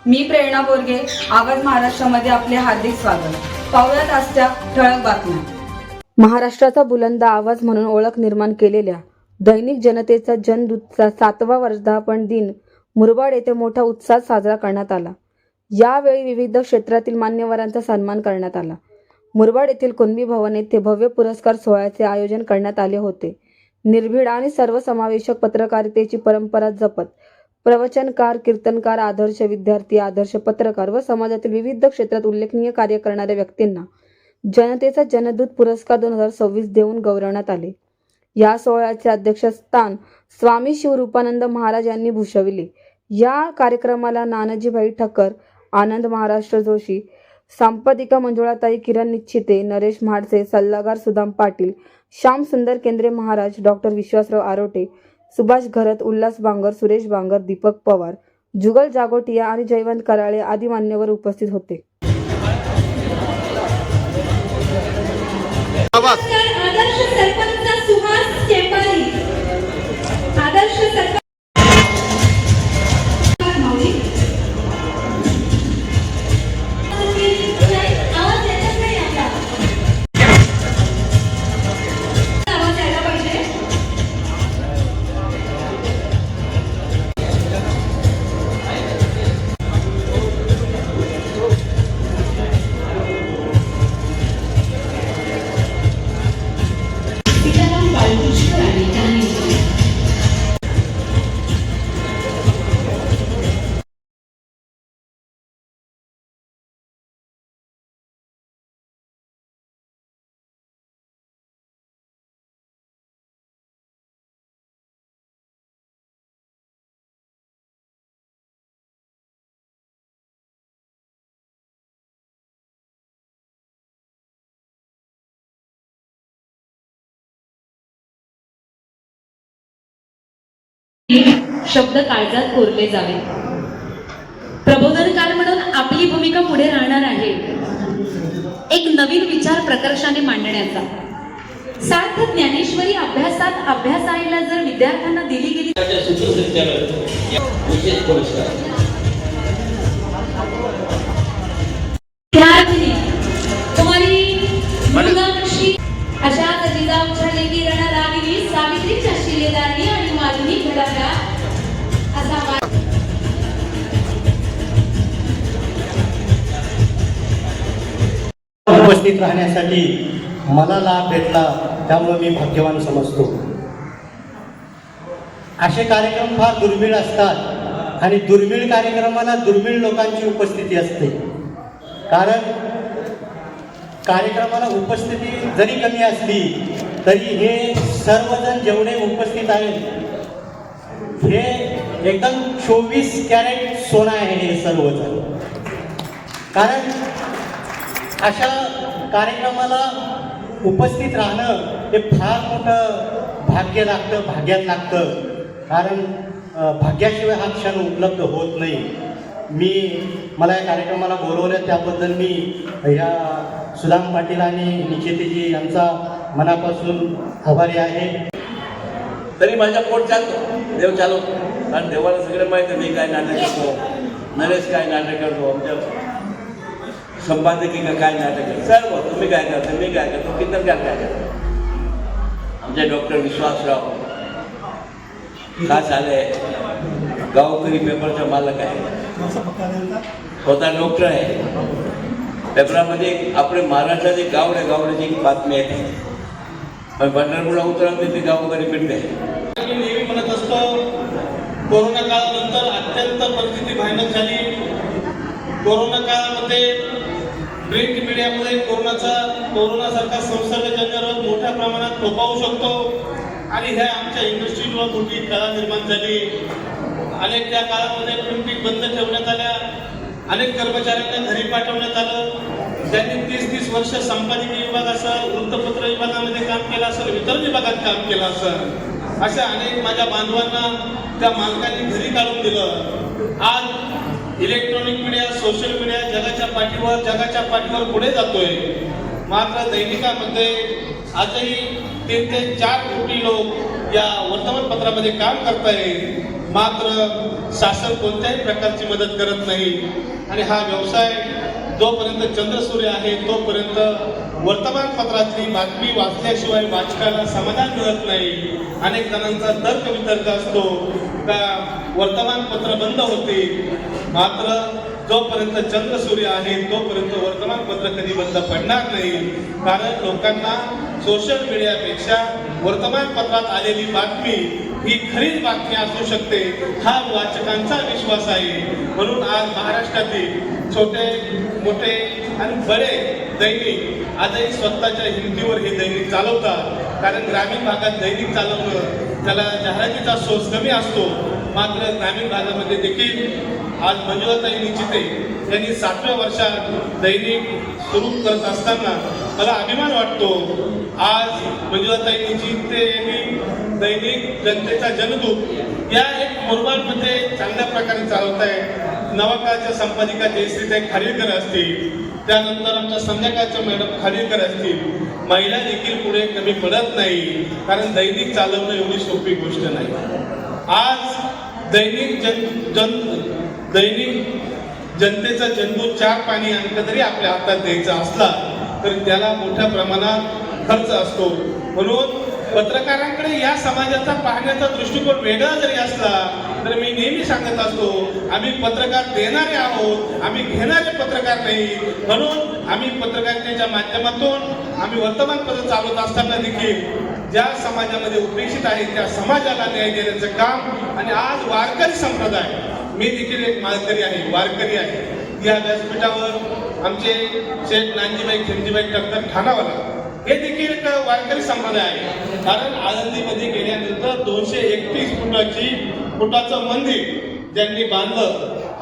मी प्रेरणा बोरगे, आवाज महाराष्ट्रामध्ये आपले हार्दिक स्वागत. पाहुयात आजच्या ठळक बातम्या. महाराष्ट्राचा बुलंद आवाज म्हणून ओळख निर्माण केलेल्या दैनिक जनतेचा जनदूतचा 7वा वर्धापन दिन मुरबाड येथे मोठ्या उत्साहात साजरा करण्यात आला. यावेळी विविध क्षेत्रातील मान्यवरांचा सन्मान करण्यात आला. मुरबाड येथील कुणबी भवन येथे भव्य पुरस्कार सोहळ्याचे आयोजन करण्यात आले होते. निर्भीड आणि सर्वसमावेशक पत्रकारितेची परंपरा जपत प्रवचनकार, कीर्तनकार, आदर्श विद्यार्थी, आदर्श पत्रकार व समाजातील विविध क्षेत्रात उल्लेखनीय कार्य करणाऱ्या व्यक्तींना जनतेचा जनदूत पुरस्कार 2026 देऊन गौरवण्यात आले. या सोहळ्याचे अध्यक्षस्थान स्वामी शिवरूपानंद महाराज यांनी भूषविले. या कार्यक्रमाला नानाजीभाई ठक्कर, आनंद महाराष्ट्र जोशी, संपादिका मंजुळाताई किरण निश्चिते, नरेश म्हाडसे, सल्लागार सुदाम पाटील, श्याम सुंदर केंद्रे महाराज, डॉक्टर विश्वासराव आरोटे, सुभाष घरत, उल्हास बांगर, सुरेश बांगर, दीपक पवार, जुगल जागोटिया आणि जयवंत कराळे आदी मान्यवर उपस्थित होते. आदर्श सरपंच सुहास चेंबारी, आदर्श सरपंच शब्द काळजात कोरले जावे. प्रबोधनकार म्हणून आपली भूमिका पुढे राहणार आहे एक नवीन विचार प्रकर्षाने मांडण्याचा. सार्थ ज्ञानेश्वरी अभ्यासात अभ्यासायला जर विद्यार्थ्यांना दिली गेली अशाच जिजाऊ छळलेली रणरागिणी सावित्रीच्या शिलेदारणी आणि माधुनी घडवला असा उपस्थित राहण्यासाठी मला लाभ भेटला, त्यामुळे मी भाग्यवान समजतो. असे कार्यक्रम फार दुर्मिळ असतात आणि दुर्मिळ कार्यक्रमाला दुर्मिळ लोकांची उपस्थिती असते. कारण कार्यक्रमाला उपस्थिती जरी कमी असली तरी हे सर्वजण जेवढे उपस्थित आहेत हे एकदम 24 कॅरेट सोनं आहे हे सर्वजण. कारण अशा कार्यक्रमाला उपस्थित राहणं हे फार मोठं भाग्य लागतं, भाग्यात लागतं. कारण भाग्याशिवाय हा क्षण उपलब्ध होत नाही. मला या कार्यक्रमाला बोलवलं त्याबद्दल मी ह्या सुदाम पाटील आणि निश्चितेजी यांचा मनापासून आभारी आहे. तरी माझ्या पोट चालतो, देव चालवतो. कारण देवाला सगळं माहिती आहे मी काय नाटक करतो, नरेश काय नाटक करतो, आमच्या संपादकी काय नाटक करतो, सर्व तुम्ही काय करता, मी काय करतो, कीर्तनकार काय करतो. आमचे डॉक्टर विश्वासराव खास आले, गावकरी पेपरचा मालक आहे, स्वतः डॉक्टर आहे. पेपरामध्ये आपले महाराष्ट्राचे गावड्याची एक बातमी आहे. पण पंढरपूरला उतरवते ते गावकरी पेटते. मी नेहमी म्हणत असतो, कोरोना काळानंतर अत्यंत परिस्थिती भयानक झाली. कोरोना काळामध्ये प्रिंट मीडियामध्ये कोरोनासारखा संसर्गजन्य रोग मोठ्या प्रमाणात फोपावू शकतो आणि ह्या आमच्या इंडस्ट्रीवर मोठी कला निर्माण झाली. अनेक त्या काळामध्ये प्रिंटिंग बंद ठेवण्यात आल्या, अनेक कर्मचाऱ्यांना घरी पाठवण्यात आलं. ज्यांनी 30-30 वर्ष संपादकीय विभाग असेल, वृत्तपत्र विभागामध्ये काम केलं असेल, वितरण विभागात काम केलं असेल, अशा अनेक माझ्या बांधवांना त्या मालकांनी घरी काढून दिलं. आज इलेक्ट्रॉनिक मीडिया, सोशल मीडिया जगाच्या पाठीवर पुढे जातोय. मात्र दैनिकामध्ये आजही 3 ते 4 कोटी लोक या वर्तमानपत्रामध्ये काम करतायत. मात्र शासन कोणत्याही प्रकारची मदत करत नाही आणि हा व्यवसाय जोपर्यंत चंद्रसूर्य आहे तोपर्यंत वर्तमानपत्रातली बातमी वाचल्याशिवाय वाचकाला समाधान मिळत नाही. अनेक जणांचा तर्कवितर्क असतो का वर्तमानपत्र बंद होते, मात्र जोपर्यंत चंद्रसूर्य आहे तोपर्यंत वर्तमानपत्र कधी बंद पडणार नाही. कारण लोकांना सोशल मीडियापेक्षा वर्तमानपत्रात आलेली बातमी ही खरीच बातमी असू शकते हा वाचकांचा विश्वास आहे. म्हणून आज महाराष्ट्रातील छोटे मोठे आणि बडे दैनिक आजही स्वतःच्या हिमतीवर हे दैनिक चालवतात. कारण ग्रामीण भागात दैनिक चालवणं त्याला जाहिरातीचा सोर्स कमी असतो. मात्र ग्रामीण भागामध्ये देखील आज मंजुळाताई निचिते यांनी 7व्या वर्षात दैनिक सुरू करत असताना मला अभिमान वाटतो. आज मंजुळाताई निचिते यांनी दैनिक जनतेचा जनदूत या एक मुरबाडमध्ये चांगल्या प्रकारे चालवत आहे. नवाकाळच्या संपादिका जयश्रीताई खालीलकर असतील, त्यानंतर आमच्या संध्याकाळच्या मॅडम खालीलकर असतील. महिला देखील पुढे कमी पडत नाही, कारण दैनिक चालवणं एवढी सोपी गोष्ट नाही. आज दैनिक जनतेचा जनदूत 4 पाणी अंक जरी आपल्या हातात द्यायचा असला तरी त्याला मोठ्या प्रमाणात खर्च असतो. म्हणून पत्रकारांकडे या समाजाचा पाहण्याचा दृष्टिकोन वेगळा जरी असला तर मी नेहमी सांगत असतो, आम्ही पत्रकार देणारे आहोत, आम्ही घेणारे पत्रकार नाही. म्हणून आम्ही पत्रकारितेच्या माध्यमातून आम्ही वर्तमानपत्र चालवत असताना देखील ज्या समाजामध्ये उपेक्षित आहे त्या समाजाला न्याय देण्याचं काम. आणि आज वारकरी संप्रदाय, मी देखील एक माळकरी आहे, वारकरी आहे. या व्यासपीठावर आमचे शेठ नानजीबाई खिमजीबाई टक्कर ठाणावाला हे देखील एक वारकरी संप्रदाय आहे. कारण आळंदीमध्ये गेल्यानंतर 231 फुटाचं मंदिर ज्यांनी बांधलं,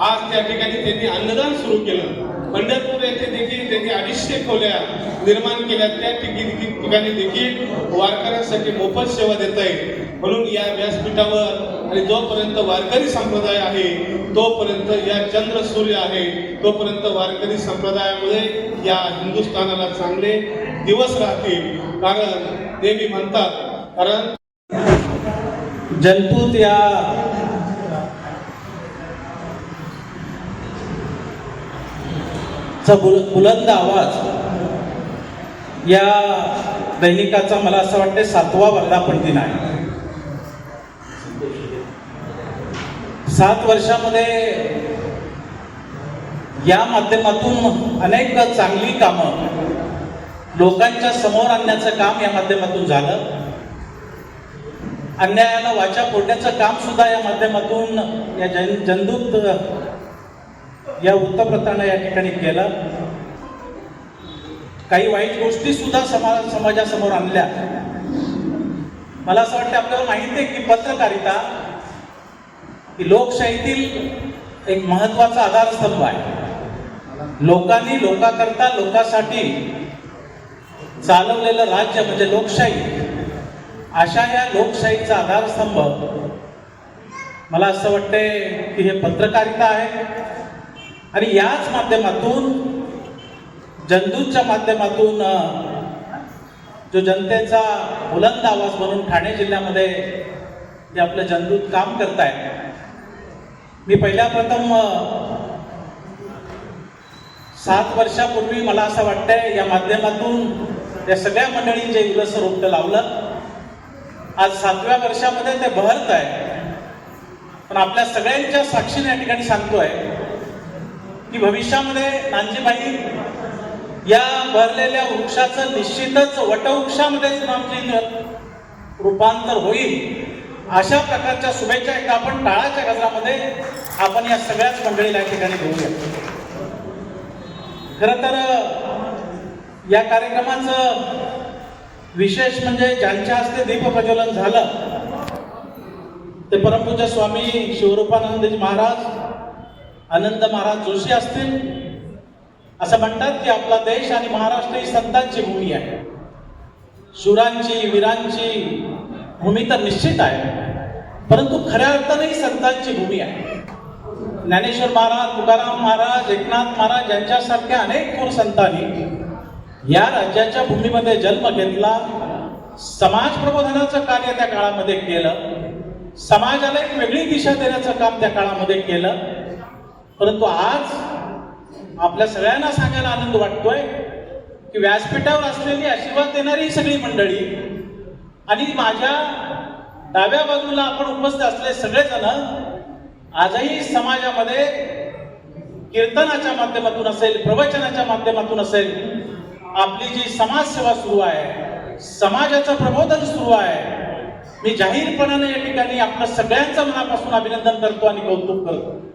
आज त्या ठिकाणी त्यांनी अन्नदान सुरू केलं. पंढरपूर येथे देखील त्यांनी 250 खोल्या निर्माण केल्या. त्या ठिकाणी देखील वारकऱ्यांसाठी मोफत सेवा देत आहे. म्हणून या व्यासपीठावर आणि जोपर्यंत वारकरी संप्रदाय आहे तोपर्यंत या चंद्र सूर्य आहे तोपर्यंत वारकरी संप्रदायामुळे या हिंदुस्थानाला चांगले दिवस राहतील. कारण देवी म्हणतात, कारण जनपूत या बुलंद आवाज या दैनिकाचा मला असं वाटतं 7वा वर्धापन दिन आहे. 7 वर्षामध्ये या माध्यमातून अनेक चांगली कामं लोकांच्या समोर आणण्याचं काम या माध्यमातून झालं. अन्यायाला वाचा फोडण्याचं काम सुद्धा या माध्यमातून या जनदूत या वृत्तपत्रानं या ठिकाणी केलं. काही वाईट गोष्टी सुद्धा समाजासमोर आणल्या. मला असं वाटतं आपल्याला माहिती आहे की पत्रकारिता ही लोकशाहीतील एक महत्वाचा आधारस्तंभ आहे. लोकांनी लोकांकरता लोकांसाठी चालवलेलं राज्य म्हणजे लोकशाही. अशा या लोकशाहीचा आधारस्तंभ मला असं वाटते की हे पत्रकारिता आहे. आणि याच माध्यमातून जनदूतच्या माध्यमातून जो जनतेचा बुलंद आवाज म्हणून ठाणे जिल्ह्यामध्ये जे आपलं जनदूत काम करतायत. मी पहिल्या प्रथम 7 वर्षापूर्वी मला असं वाटतंय या माध्यमातून या सगळ्या मंडळींनी जे उलसर रोपटं लावलं, आज 7व्या वर्षामध्ये ते बहरत आहे. पण आपल्या सगळ्यांच्या साक्षीने या ठिकाणी सांगतोय की भविष्यामध्ये नानजीबाई या भरलेल्या वृक्षाचं निश्चितच वटवृक्षामध्ये रूपांतर होईल. अशा प्रकारच्या शुभेच्छा एकदा आपण टाळाच्या गजरामध्ये आपण या सगळ्याच मंडळीला या ठिकाणी घेऊया. खरं तर या कार्यक्रमाचं विशेष म्हणजे ज्यांच्या हस्ते दीप प्रज्वलन झालं ते परमपूज्य स्वामी शिवरूपानंदजी महाराज, आनंद महाराज जोशी असतील. असं म्हणतात की आपला देश आणि महाराष्ट्र ही संतांची भूमी आहे. शूरांची वीरांची भूमी तर निश्चित आहे, परंतु खऱ्या अर्थाने ही संतांची भूमी आहे. ज्ञानेश्वर महाराज, तुकाराम महाराज, एकनाथ महाराज यांच्यासारख्या अनेक थोर संतांनी या राज्याच्या भूमीमध्ये जन्म घेतला. समाज प्रबोधनाचं कार्य त्या काळामध्ये केलं. समाजाला एक वेगळी दिशा देण्याचं काम त्या काळामध्ये केलं. परंतु आज आपल्या सगळ्यांना सांगायला आनंद वाटतोय की व्यासपीठावर असलेली आशीर्वाद देणारी ही सगळी मंडळी आणि माझ्या डाव्या बाजूला आपण उपस्थित असलेले सगळेजण आजही समाजामध्ये कीर्तनाच्या माध्यमातून असेल, प्रवचनाच्या माध्यमातून असेल, आपली जी समाजसेवा सुरू आहे, समाजाचं प्रबोधन सुरू आहे. मी जाहीरपणाने या ठिकाणी आपल्या सगळ्यांचं मनापासून अभिनंदन करतो आणि कौतुक करतो.